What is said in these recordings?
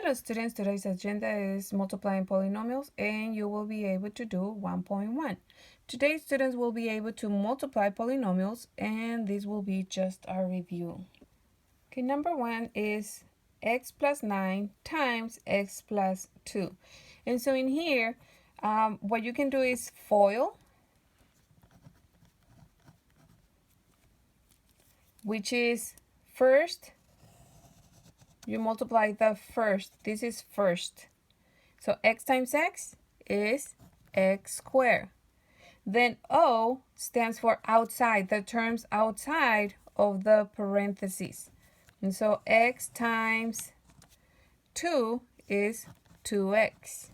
Hello students, today's agenda is multiplying polynomials and you will be able to do 1.1. Today students will be able to multiply polynomials and this will be just a review. Okay, number 1 is x plus 9 times x plus 2. And so in here, what you can do is FOIL, which is first, you multiply the first. This is first. So x times x is x squared. Then O stands for outside, the terms outside of the parentheses. And so x times 2 is 2x.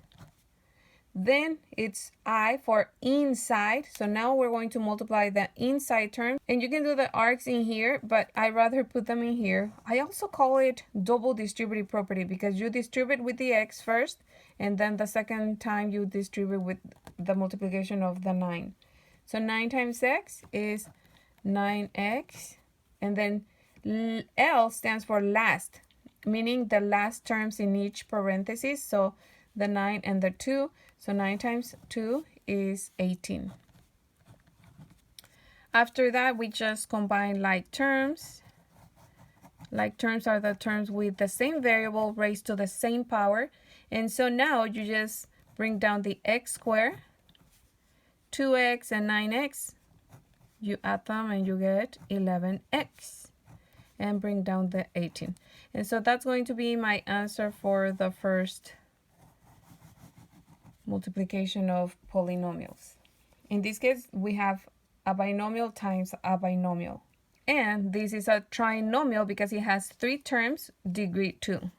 Then it's I for inside. So now we're going to multiply the inside term. And you can do the arcs in here, but I rather put them in here. I also call it double distributive property because you distribute with the x first, and then the second time you distribute with the multiplication of the 9. So 9 times x is 9x. And then L stands for last, meaning the last terms in each parenthesis. So the 9 and the 2. So 9 times 2 is 18. After that, we just combine like terms. Like terms are the terms with the same variable raised to the same power. And so now you just bring down the x squared, 2x and 9x. You add them and you get 11x. And bring down the 18. And so that's going to be my answer for the first multiplication of polynomials. In this case, we have a binomial times a binomial. And this is a trinomial because it has 3 terms, degree 2.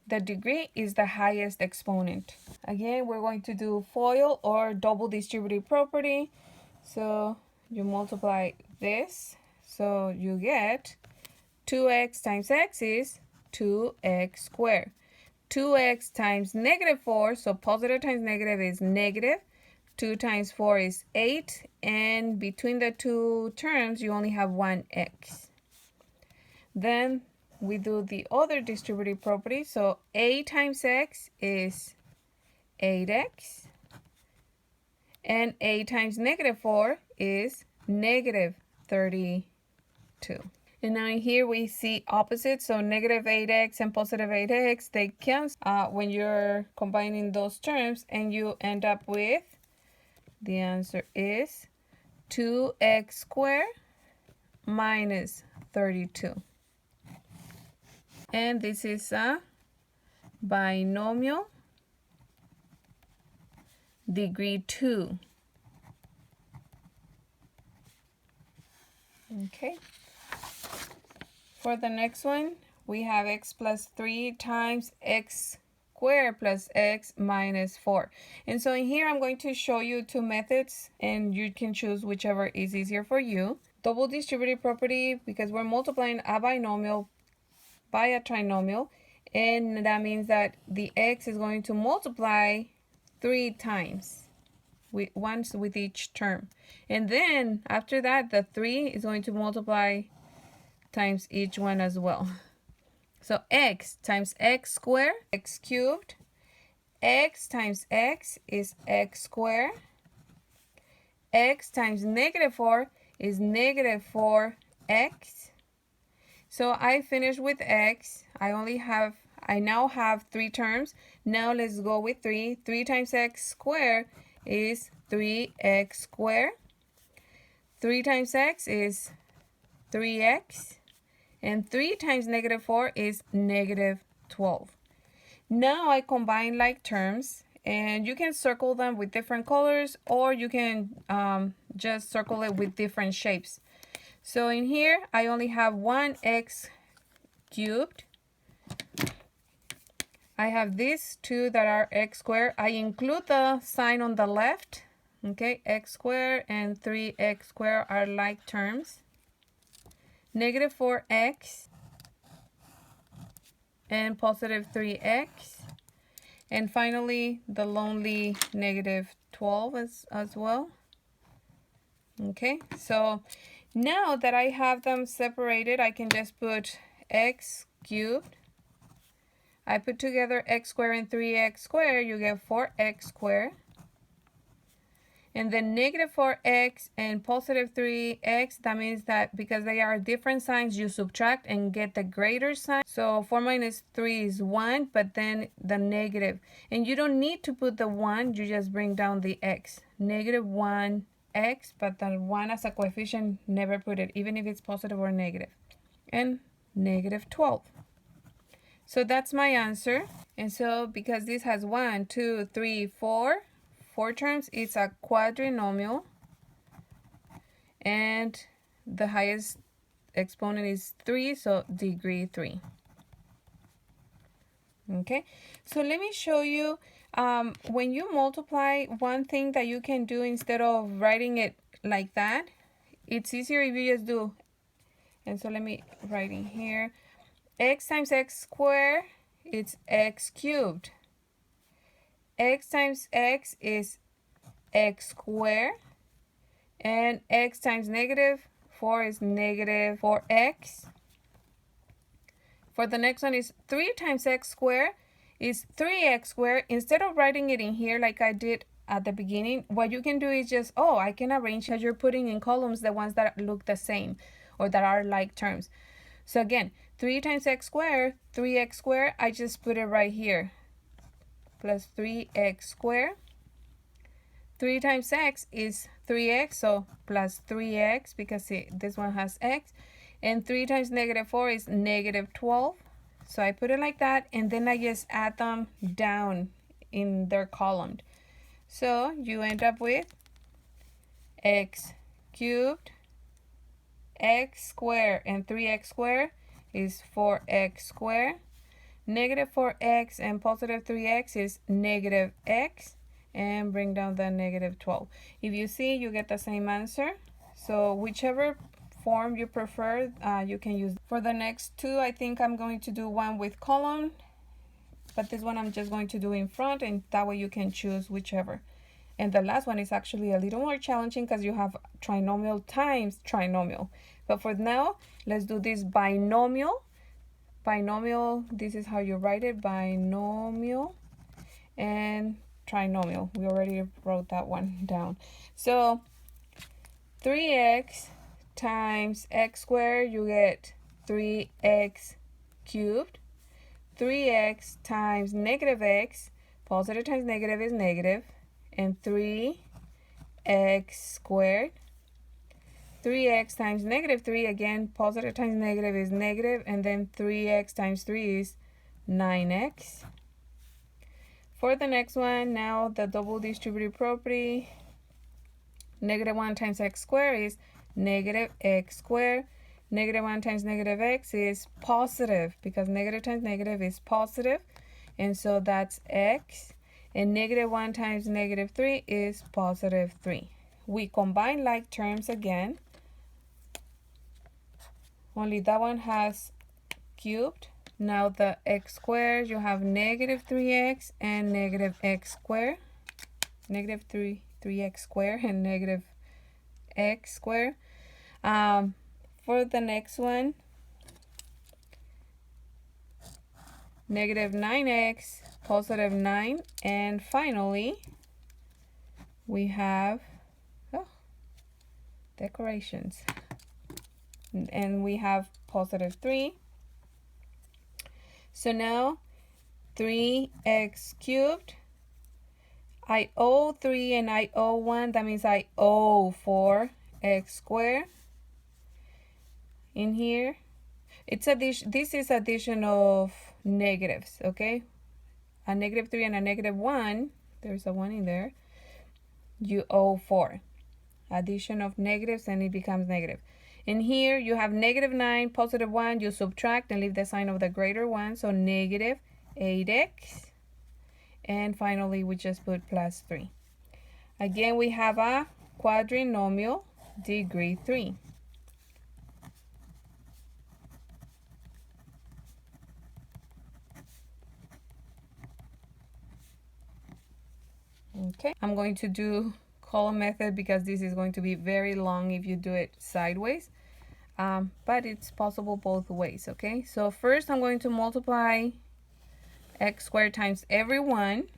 The degree is the highest exponent. Again, we're going to do FOIL or double distributive property. So you multiply this. So you get 2x times x is 2x squared. 2x times negative 4, so positive times negative is negative. 2 times 4 is 8, and between the two terms you only have 1x. Then we do the other distributive property. So a times x is 8x, and a times negative 4 is negative 32. And now in here we see opposites, so negative 8x and positive 8x, they cancel when you're combining those terms, and you end up with, the answer is 2x squared minus 32. And this is a binomial degree 2. Okay. For the next one, we have x plus 3 times x squared plus x minus 4. And so in here, I'm going to show you 2 methods, and you can choose whichever is easier for you. Double distributive property, because we're multiplying a binomial by a trinomial, and that means that the x is going to multiply 3 times, once with each term. And then after that, the 3 is going to multiply times each one as well. So x times x squared, x cubed. X times x is x squared. X times negative 4 is negative 4x. So I finished with x. I now have 3 terms. Now let's go with 3. 3 times x squared is 3x squared. 3 times x is 3x. And 3 times negative 4 is negative 12. Now I combine like terms, and you can circle them with different colors, or you can just circle it with different shapes. So in here, I only have 1x cubed. I have these 2 that are x squared. I include the sign on the left. Okay, x squared and 3x squared are like terms. Negative 4x and positive 3x. And finally, the lonely negative 12 as well. Okay, so now that I have them separated, I can just put x cubed. I put together x squared and 3x squared, you get 4x squared. And then negative 4x and positive 3x, that means that because they are different signs, you subtract and get the greater sign. So 4 minus 3 is 1, but then the negative. And you don't need to put the 1, you just bring down the x. Negative 1x, but the 1 as a coefficient, never put it, even if it's positive or negative. And negative 12. So that's my answer. And so because this has 1, 2, 3, 4 terms, it's a quadrinomial, and the highest exponent is 3, so degree 3. Okay, so let me show you when you multiply, one thing that you can do instead of writing it like that, it's easier if you just do, and so let me write in here, x times x squared, it's x cubed. X times x is x squared, and x times negative 4 is negative 4x. For the next one is 3 times x squared is 3x squared. Instead of writing it in here like I did at the beginning, what you can do is just, I can arrange as you're putting in columns the ones that look the same or that are like terms. So again, 3 times x squared, 3x squared, I just put it right here, plus 3x squared. 3 times x is 3x, so plus 3x because this one has x. And 3 times negative 4 is negative 12. So I put it like that, and then I just add them down in their column. So you end up with x cubed, x squared, and 3x squared is 4x squared. Negative 4x and positive 3x is negative x. And bring down the negative 12. If you see, you get the same answer. So whichever form you prefer, you can use. For the next two, I think I'm going to do one with column, but this one I'm just going to do in front, and that way you can choose whichever. And the last one is actually a little more challenging because you have trinomial times trinomial. But for now, let's do this binomial. Binomial, this is how you write it, binomial. And trinomial, we already wrote that one down. So 3x times x squared, you get 3x cubed. 3x times negative x, positive times negative is negative, and 3x squared. 3x times negative 3, again, positive times negative is negative, and then 3x times 3 is 9x. For the next one, now the double distributive property, negative 1 times x squared is negative x squared. Negative 1 times negative x is positive because negative times negative is positive. And so that's x. And negative 1 times negative 3 is positive 3. We combine like terms again. Only that one has cubed. Now the x squared, you have negative 3x and negative x squared. Negative 3x squared and negative x squared. For the next one, negative 9x, positive 9. And finally, we have decorations. And we have positive 3. So now 3x cubed, I owe 3 and I owe 1, that means I owe 4x squared. In here, it's this is addition of negatives, okay? A negative 3 and a negative 1, there's a 1 in there, you owe 4. Addition of negatives and it becomes negative. In here, you have negative 9, positive 1, you subtract and leave the sign of the greater one, so negative 8x. And finally, we just put plus 3. Again, we have a quadrinomial, degree 3. Okay, I'm going to do column method because this is going to be very long if you do it sideways. But it's possible both ways, okay? So first I'm going to multiply x squared times every one.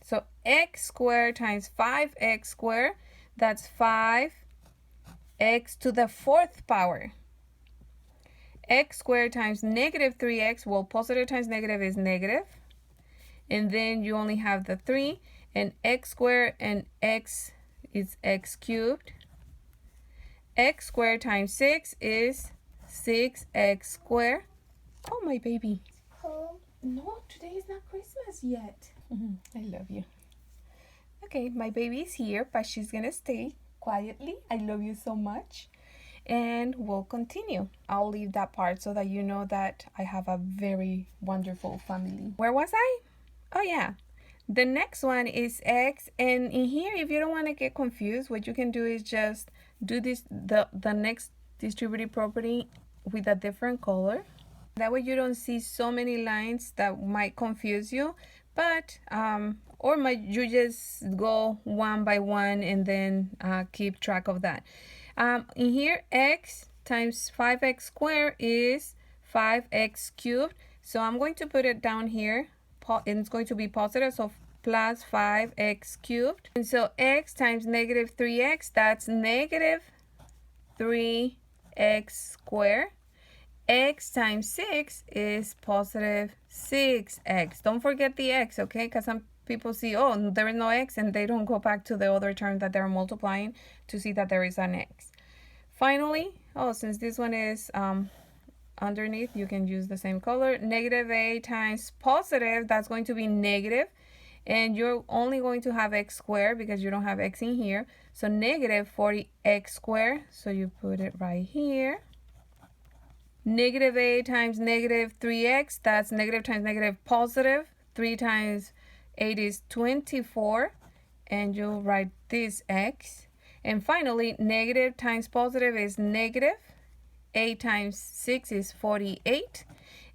So x squared times 5x squared, that's 5x to the fourth power. X squared times negative 3x, well, positive times negative is negative. And then you only have the 3, and x squared and x is x cubed. X squared times 6 is 6x squared. Oh, my baby. Cold. No, today is not Christmas yet. I love you. Okay, my baby is here, but she's gonna stay quietly. I love you so much. And we'll continue. I'll leave that part so that you know that I have a very wonderful family. Where was I? Oh, yeah. The next one is x, and in here, if you don't want to get confused, what you can do is just do this the next distributive property with a different color. That way you don't see so many lines that might confuse you, but or might you just go one by one and then keep track of that. In here, x times 5x squared is 5x cubed, so I'm going to put it down here, and it's going to be positive, so plus 5x cubed. And so x times negative 3x, that's negative 3x squared. X times 6 is positive 6x. Don't forget the x, okay? Because some people see, oh, there is no x, and they don't go back to the other term that they're multiplying to see that there is an x. Finally, oh, since this one is underneath, you can use the same color. Negative a times positive, that's going to be negative. And you're only going to have x squared because you don't have x in here. So negative 40x squared. So you put it right here. Negative a times negative 3x, that's negative times negative positive. 3 times 8 is 24. And you'll write this x. And finally, negative times positive is negative. 8 times 6 is 48.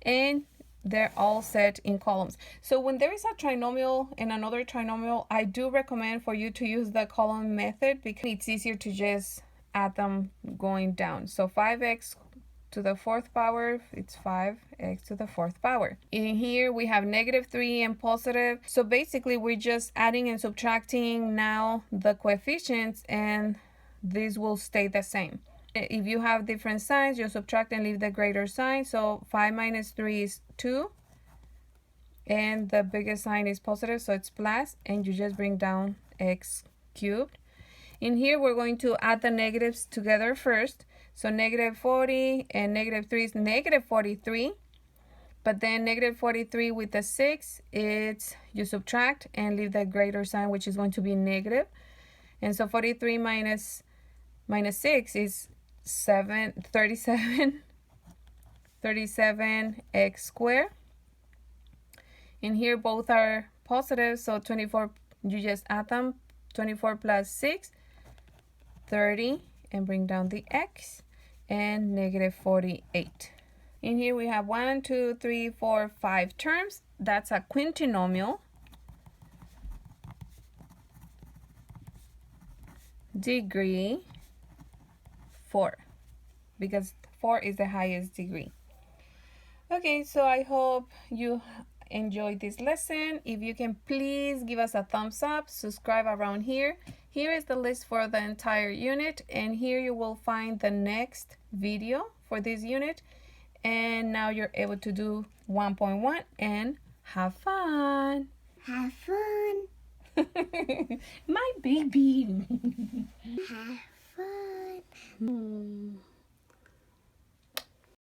And they're all set in columns. So when there is a trinomial and another trinomial, I do recommend for you to use the column method because it's easier to just add them going down. So 5x to the fourth power, it's 5x to the fourth power. In here we have negative 3 and positive. So basically we're just adding and subtracting now the coefficients, and this will stay the same. If you have different signs, you subtract and leave the greater sign. So 5 minus 3 is 2. And the biggest sign is positive, so it's plus. And you just bring down x cubed. In here, we're going to add the negatives together first. So negative 40 and negative 3 is negative 43. But then negative 43 with the 6, it's you subtract and leave the greater sign, which is going to be negative. And so 43 minus 6 is 37 x squared. In here both are positive, so 24, you just add them. 24 plus 6, 30, and bring down the x, and negative 48. In here we have 1, 2, 3, 4, 5 terms. That's a quintinomial. Degree 4, because 4 is the highest degree. Okay, so I hope you enjoyed this lesson. If you can please give us a thumbs up, subscribe around here. Here is the list for the entire unit, and here you will find the next video for this unit. And now you're able to do 1.1 and have fun. Have fun. My baby. Have fun.